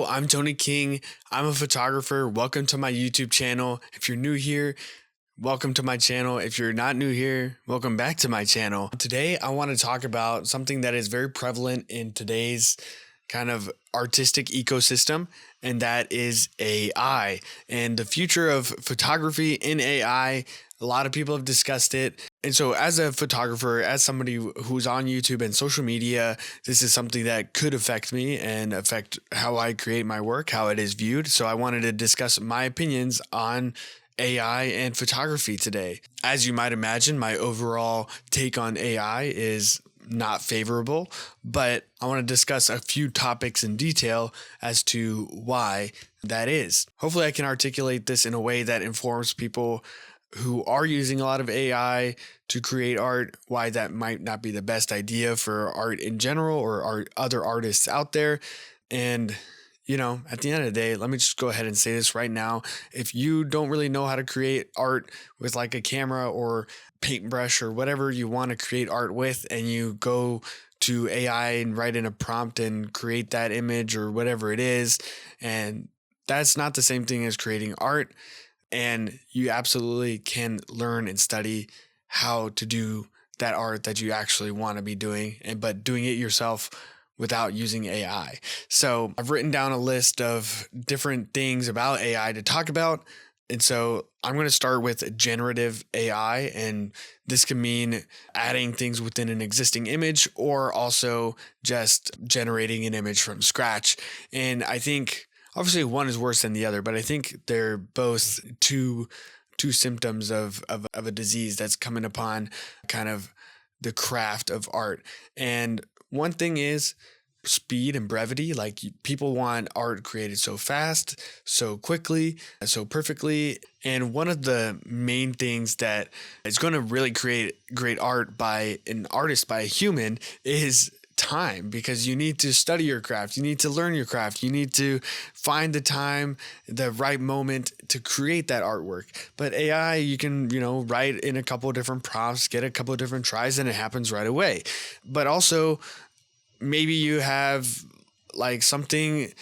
I'm Tony King. I'm a photographer. Welcome to my YouTube channel. If you're new here, welcome to my channel. If you're not new here, welcome back to my channel. Today, I want to talk about something that is very prevalent in today's kind of artistic ecosystem, and that is AI and the future of photography in AI. A lot of people have discussed it. And so as a photographer, as somebody who's on YouTube and social media, this is something that could affect me and affect how I create my work, how it is viewed. So I wanted to discuss my opinions on AI and photography today. As you might imagine, my overall take on AI is not favorable, but I want to discuss a few topics in detail as to why that is. Hopefully I can articulate this in a way that informs people who are using a lot of AI to create art, why that might not be the best idea for art in general or other artists out there. And at the end of the day, let me just go ahead and say this right now. If you don't really know how to create art with like a camera or paintbrush or whatever you want to create art with, and you go to AI and write in a prompt and create that image or whatever it is, and that's not the same thing as creating art. And you absolutely can learn and study how to do that art that you actually want to be doing, but doing it yourself without using AI. So I've written down a list of different things about AI to talk about. And so I'm going to start with generative AI, and this can mean adding things within an existing image or also just generating an image from scratch. And I think obviously one is worse than the other, but I think they're both two symptoms of a disease that's coming upon kind of the craft of art. And one thing is speed and brevity. Like, people want art created so fast, so quickly, so perfectly. And one of the main things that is going to really create great art by an artist, by a human, is time, because you need to study your craft, you need to learn your craft, you need to find the time, the right moment to create that artwork. But AI, you can write in a couple of different prompts, get a couple of different tries, and it happens right away. But also maybe you have like something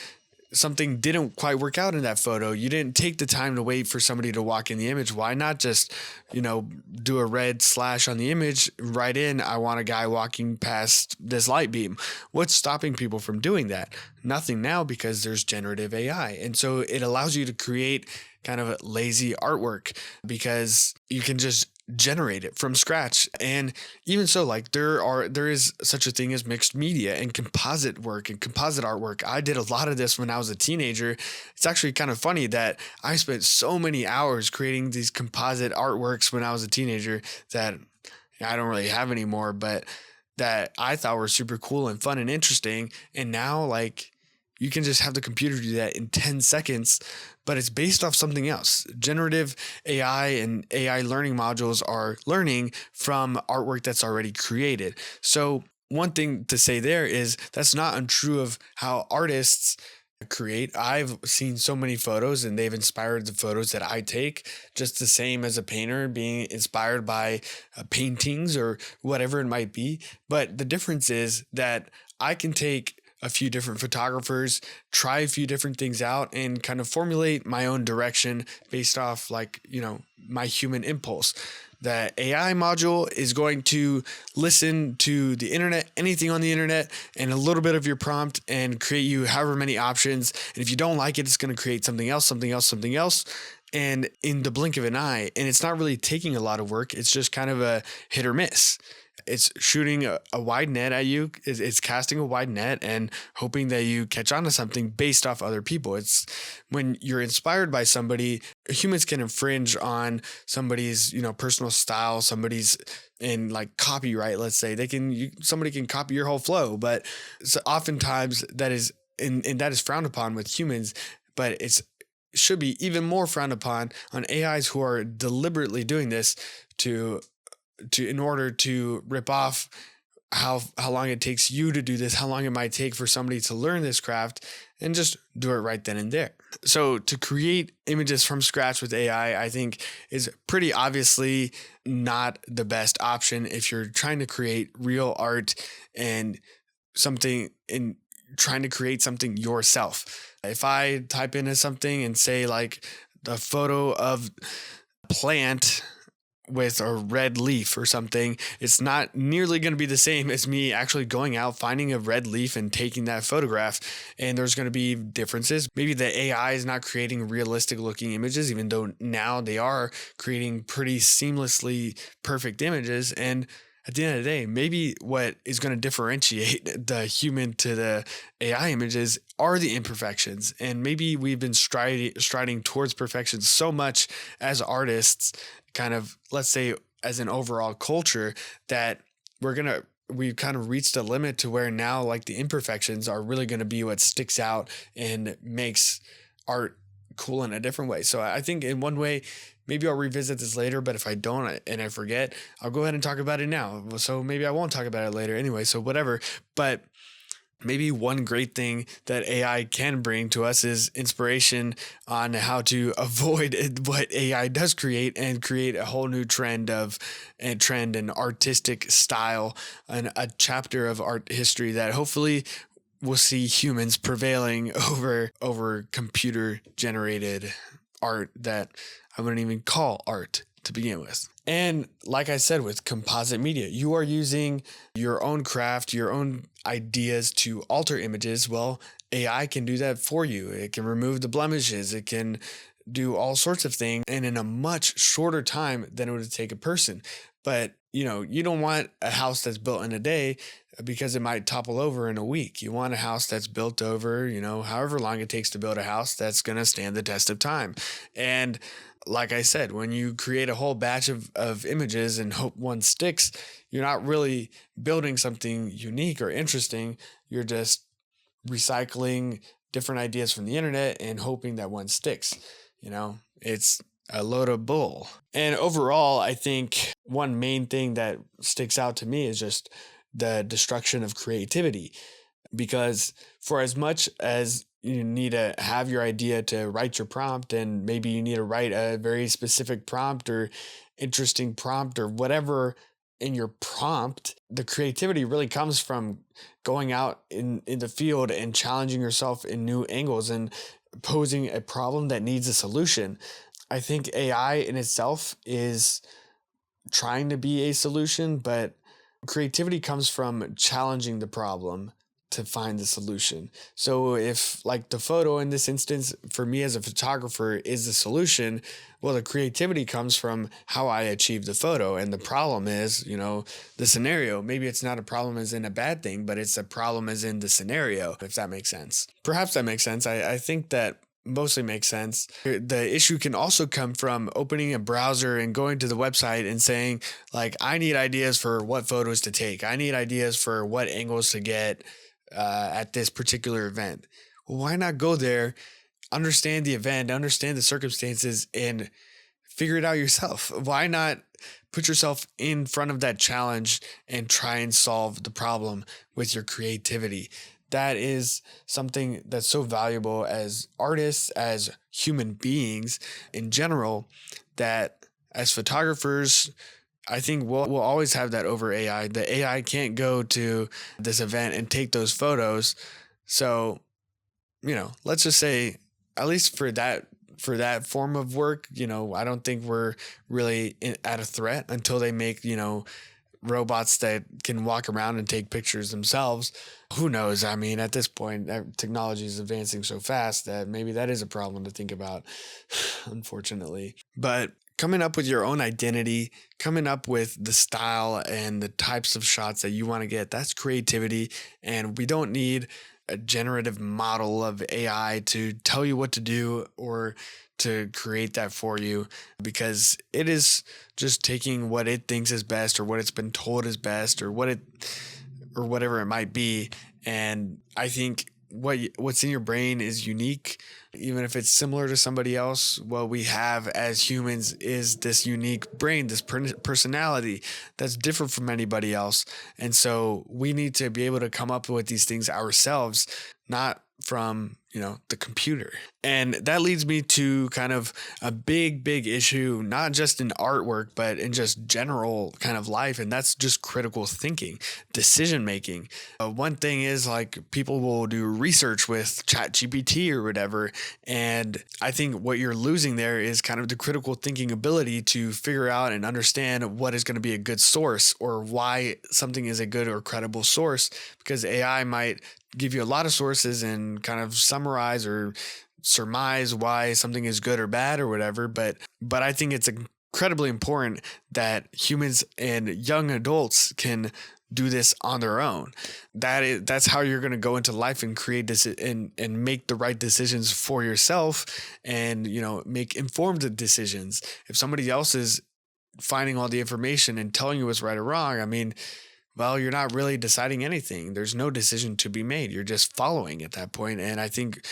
didn't quite work out in that photo. You didn't take the time to wait for somebody to walk in the image. Why not just, do a red slash on the image, write in, I want a guy walking past this light beam. What's stopping people from doing that? Nothing now, because there's generative AI. And so it allows you to create kind of a lazy artwork because you can just generate it from scratch. And even so, like, there is such a thing as mixed media and composite work and composite artwork. I did a lot of this when I was a teenager. It's actually kind of funny that I spent so many hours creating these composite artworks when I was a teenager that I don't really have anymore, but that I thought were super cool and fun and interesting. And now, like, you can just have the computer do that in 10 seconds, but it's based off something else. Generative AI and AI learning modules are learning from artwork that's already created. So one thing to say there is that's not untrue of how artists create. I've seen so many photos and they've inspired the photos that I take, just the same as a painter being inspired by paintings or whatever it might be. But the difference is that I can take a few different photographers, try a few different things out, and kind of formulate my own direction based off my human impulse. The AI module is going to listen to the internet, anything on the internet, and a little bit of your prompt, and create you however many options. And if you don't like it, it's going to create something else, and in the blink of an eye. And it's not really taking a lot of work. It's just kind of a hit or miss. It's shooting a wide net at you. It's casting a wide net and hoping that you catch on to something based off other people. It's when you're inspired by somebody, humans can infringe on somebody's, personal style, somebody's in like copyright, let's say. Somebody can copy your whole flow, but oftentimes that is, and that is frowned upon with humans, but should be even more frowned upon on AIs who are deliberately doing this in order to rip off how long it takes you to do this, how long it might take for somebody to learn this craft, and just do it right then and there. So to create images from scratch with AI, I think is pretty obviously not the best option if you're trying to create real art and something in trying to create something yourself. If I type into something and say like the photo of plant with a red leaf or something, it's not nearly going to be the same as me actually going out, finding a red leaf and taking that photograph. And there's going to be differences. Maybe the AI is not creating realistic looking images, even though now they are creating pretty seamlessly perfect images. And at the end of the day, maybe what is going to differentiate the human to the AI images are the imperfections. And maybe we've been striding towards perfection so much as artists, kind of, let's say, as an overall culture, that we've kind of reached a limit to where now like the imperfections are really going to be what sticks out and makes art cool in a different way. So I think in one way, maybe I'll revisit this later, but if I don't and I forget, I'll go ahead and talk about it now. So maybe I won't talk about it later anyway, so whatever. But maybe one great thing that AI can bring to us is inspiration on how to avoid what AI does create and create a whole new trend and artistic style and a chapter of art history that hopefully we'll see humans prevailing over computer generated art that I wouldn't even call art to begin with. And like I said, with composite media, you are using your own craft, your own ideas to alter images. Well, AI can do that for you. It can remove the blemishes. It can do all sorts of things, and in a much shorter time than it would take a person. But you don't want a house that's built in a day because it might topple over in a week. You want a house that's built over, however long it takes to build a house that's going to stand the test of time. And like I said, when you create a whole batch of images and hope one sticks, you're not really building something unique or interesting. You're just recycling different ideas from the internet and hoping that one sticks. It's a load of bull. And overall, I think one main thing that sticks out to me is just the destruction of creativity. Because for as much as you need to have your idea to write your prompt, and maybe you need to write a very specific prompt or interesting prompt or whatever in your prompt, the creativity really comes from going out in the field and challenging yourself in new angles and posing a problem that needs a solution. I think AI in itself is trying to be a solution, but creativity comes from challenging the problem to find the solution. So if like the photo in this instance, for me as a photographer, is the solution, well, the creativity comes from how I achieve the photo. And the problem is, the scenario. Maybe it's not a problem as in a bad thing, but it's a problem as in the scenario, if that makes sense. Perhaps that makes sense. I think that mostly makes sense. The issue can also come from opening a browser and going to the website and saying, like, I need ideas for what photos to take. I need ideas for what angles to get at this particular event. Well, why not go there, understand the event, understand the circumstances, and figure it out yourself? Why not put yourself in front of that challenge and try and solve the problem with your creativity? That is something that's so valuable as artists, as human beings in general, that as photographers, I think we'll always have that over AI. The AI can't go to this event and take those photos. So, let's just say, at least for that form of work, I don't think we're really at a threat until they make, robots that can walk around and take pictures themselves. Who knows? I mean, at this point, technology is advancing so fast that maybe that is a problem to think about, unfortunately. But coming up with your own identity, coming up with the style and the types of shots that you want to get, that's creativity. And we don't need a generative model of AI to tell you what to do or to create that for you, because it is just taking what it thinks is best or what it's been told is best or whatever it might be. And I think what's in your brain is unique. Even if it's similar to somebody else, what we have as humans is this unique brain, this personality that's different from anybody else. And so we need to be able to come up with these things ourselves, not from the computer. And that leads me to kind of a big issue, not just in artwork but in just general kind of life, and that's just critical thinking, decision making. One thing is, like, people will do research with ChatGPT or whatever, and I think what you're losing there is kind of the critical thinking ability to figure out and understand what is going to be a good source, or why something is a good or credible source, because AI might give you a lot of sources and kind of summarize or surmise why something is good or bad or whatever. But I think it's incredibly important that humans and young adults can do this on their own. That's how you're going to go into life and create this and make the right decisions for yourself, and make informed decisions. If somebody else is finding all the information and telling you what's right or wrong, I mean, well, you're not really deciding anything. There's no decision to be made. You're just following at that point. And I think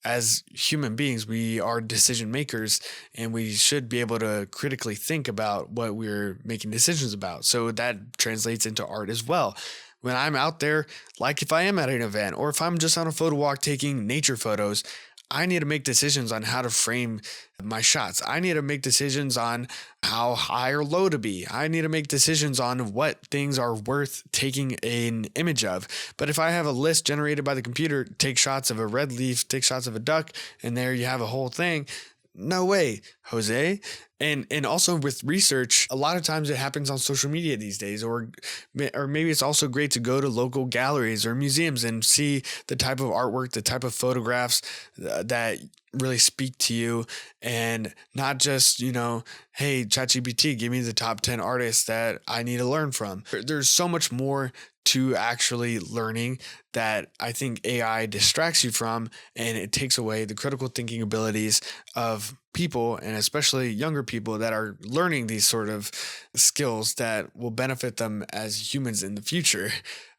as human beings, we are decision makers, and we should be able to critically think about what we're making decisions about. So that translates into art as well. When I'm out there, like if I am at an event, or if I'm just on a photo walk taking nature photos, I need to make decisions on how to frame my shots. I need to make decisions on how high or low to be. I need to make decisions on what things are worth taking an image of. But if I have a list generated by the computer, take shots of a red leaf, take shots of a duck, and there you have a whole thing. No way, Jose. And also with research, a lot of times it happens on social media these days, or maybe it's also great to go to local galleries or museums and see the type of artwork, the type of photographs that really speak to you, and not just, hey, ChatGPT, give me the top 10 artists that I need to learn from. There's so much more to actually learning that I think AI distracts you from, and it takes away the critical thinking abilities of people, and especially younger people that are learning these sort of skills that will benefit them as humans in the future.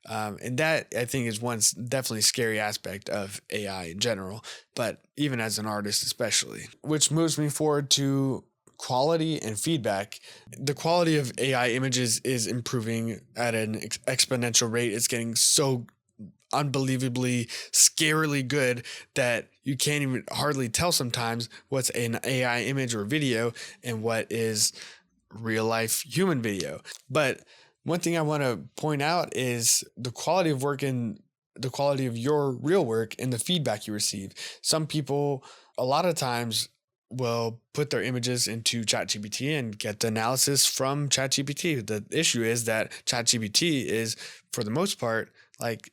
And that, I think, is one definitely scary aspect of AI in general, but even as an artist especially. Which moves me forward to quality and feedback. The quality of AI images is improving at an exponential rate. It's getting so unbelievably scarily good that you can't even hardly tell sometimes what's an AI image or video and what is real life human video. But one thing I want to point out is the quality of work and the quality of your real work and the feedback you receive. Some people, a lot of times, will put their images into ChatGPT and get the analysis from ChatGPT. The issue is that ChatGPT is, for the most part, like,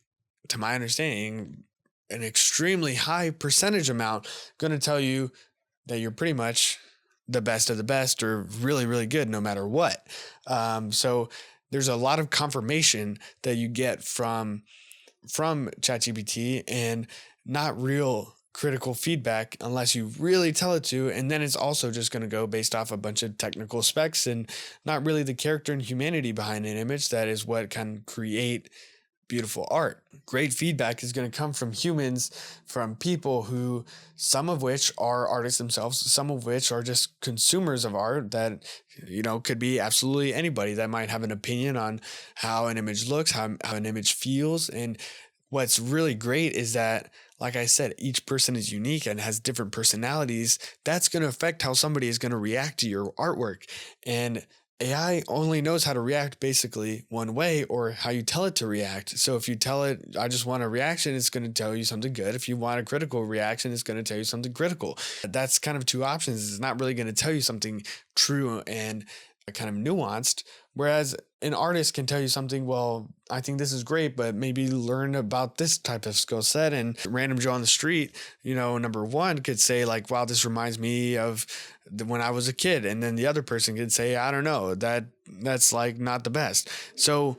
to my understanding, an extremely high percentage amount going to tell you that you're pretty much the best of the best, or really, really good no matter what. So there's a lot of confirmation that you get from ChatGPT, and not real critical feedback unless you really tell it to. And then it's also just going to go based off a bunch of technical specs and not really the character and humanity behind an image that is what can create beautiful art. Great feedback is going to come from humans, from people who, some of which are artists themselves, some of which are just consumers of art that, could be absolutely anybody that might have an opinion on how an image looks, how an image feels. And what's really great is that, like I said, each person is unique and has different personalities. That's going to affect how somebody is going to react to your artwork. And AI only knows how to react basically one way, or how you tell it to react. So if you tell it, I just want a reaction, it's going to tell you something good. If you want a critical reaction, it's going to tell you something critical. That's kind of two options. It's not really going to tell you something true and kind of nuanced. Whereas an artist can tell you something, well, I think this is great, but maybe learn about this type of skill set. And random Joe on the street, number one could say like, wow, this reminds me of when I was a kid. And then the other person could say, I don't know, that's like not the best. So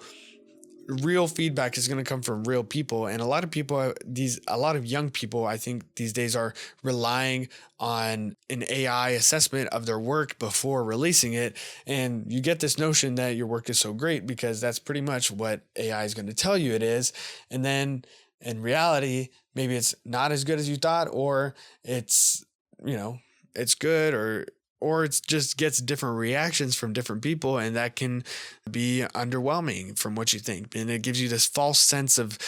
real feedback is going to come from real people. And a lot of young people, I think these days, are relying on an AI assessment of their work before releasing it. And you get this notion that your work is so great because that's pretty much what AI is going to tell you it is. And then in reality, maybe it's not as good as you thought, or it's, it's good, or or it just gets different reactions from different people, and that can be underwhelming from what you think. And it gives you this false sense of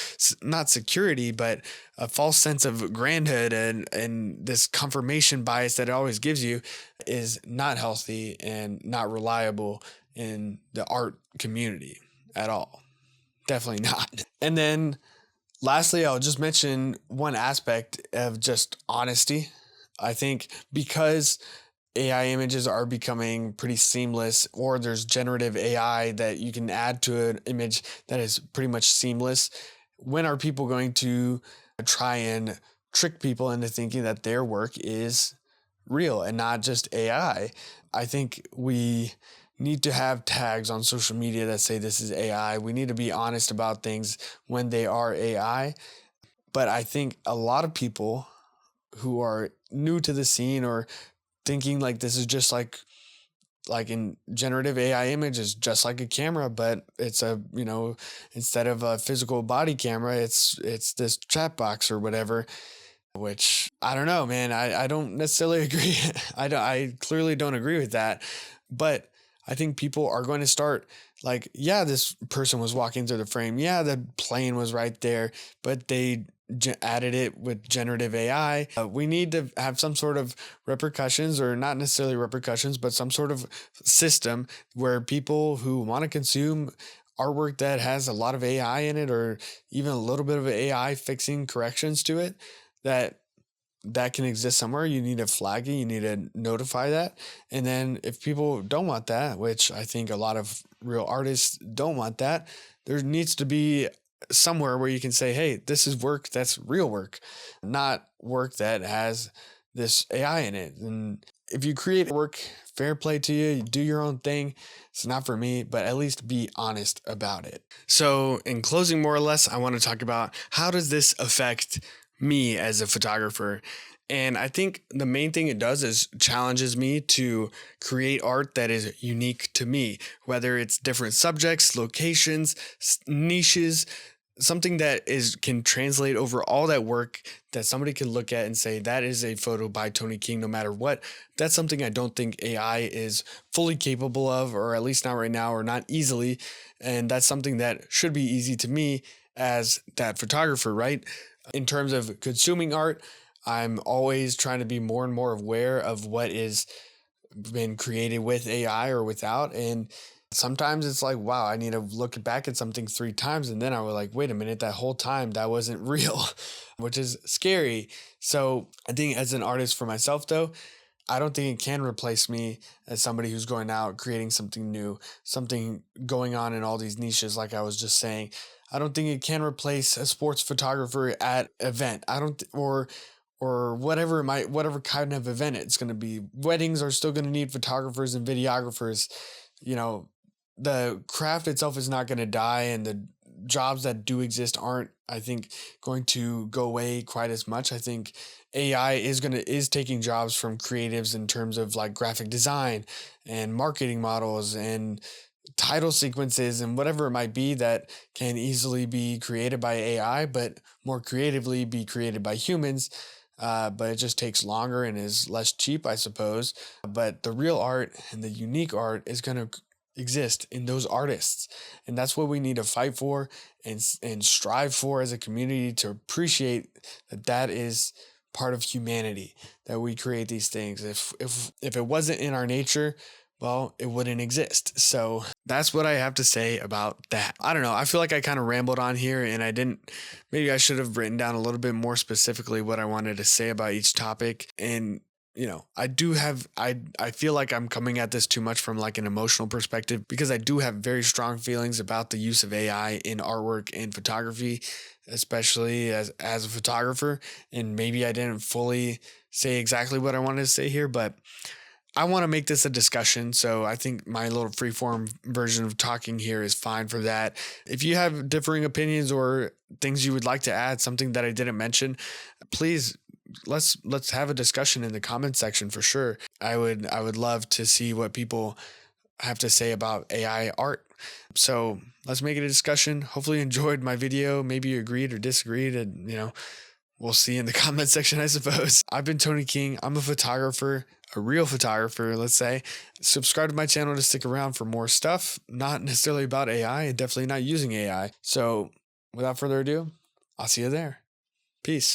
not security, but a false sense of grandhood, and this confirmation bias that it always gives you is not healthy and not reliable in the art community at all. Definitely not. And then lastly, I'll just mention one aspect of just honesty. I think because AI images are becoming pretty seamless, or there's generative AI that you can add to an image that is pretty much seamless. When are people going to try and trick people into thinking that their work is real and not just AI? I think we need to have tags on social media that say this is AI. We need to be honest about things when they are AI. But I think a lot of people who are new to the scene, or thinking like this is just like in generative AI image is just like a camera, but it's a, instead of a physical body camera, it's this chat box or whatever, which I don't know, man. I don't necessarily agree. I clearly don't agree with that, but I think people are going to start like, yeah, this person was walking through the frame. Yeah, the plane was right there, but they added it with generative AI. We need to have some sort of repercussions, or not necessarily repercussions, but some sort of system where people who want to consume artwork that has a lot of AI in it, or even a little bit of AI fixing corrections to it, that can exist somewhere. You need to flag it. You need to notify that. And then if people don't want that, which I think a lot of real artists don't want that, there needs to be somewhere where you can say, hey, this is work that's real work, not work that has this AI in it. And if you create work, fair play to you, you do your own thing. It's not for me, but at least be honest about it. So in closing, more or less, I want to talk about how does this affect me as a photographer. And I think the main thing it does is challenges me to create art that is unique to me, whether it's different subjects, locations, niches, something that can translate over all that work that somebody can look at and say, that is a photo by Tony King, no matter what. That's something I don't think AI is fully capable of, or at least not right now, or not easily. And that's something that should be easy to me as that photographer, right? In terms of consuming art, I'm always trying to be more and more aware of what is been created with AI or without. And sometimes it's like, wow, I need to look back at something 3 times. And then I was like, wait a minute, that whole time that wasn't real, which is scary. So I think as an artist for myself, though, I don't think it can replace me as somebody who's going out, creating something new, something going on in all these niches, like I was just saying. I don't think it can replace a sports photographer at event. I don't, or whatever whatever kind of event it's going to be. Weddings are still going to need photographers and videographers. The craft itself is not going to die, and the jobs that do exist aren't, I think, going to go away quite as much. I think AI is taking jobs from creatives in terms of like graphic design and marketing models and title sequences and whatever it might be that can easily be created by AI, but more creatively be created by humans. But it just takes longer and is less cheap, I suppose. But the real art and the unique art is going to exist in those artists. And that's what we need to fight for and strive for as a community, to appreciate that is part of humanity, that we create these things. If it wasn't in our nature, well, it wouldn't exist. So that's what I have to say about that. I don't know. I feel like I kind of rambled on here, and maybe I should have written down a little bit more specifically what I wanted to say about each topic. And, I feel like I'm coming at this too much from like an emotional perspective, because I do have very strong feelings about the use of AI in artwork and photography, especially as a photographer. And maybe I didn't fully say exactly what I wanted to say here, but I want to make this a discussion, so I think my little freeform version of talking here is fine for that. If you have differing opinions or things you would like to add, something that I didn't mention, please let's have a discussion in the comment section for sure. I would love to see what people have to say about AI art. So let's make it a discussion. Hopefully you enjoyed my video. Maybe you agreed or disagreed, and we'll see in the comment section, I suppose. I've been Tony King. I'm a photographer. a real photographer, let's say, subscribe to my channel to stick around for more stuff, not necessarily about AI and definitely not using AI. So without further ado, I'll see you there. Peace.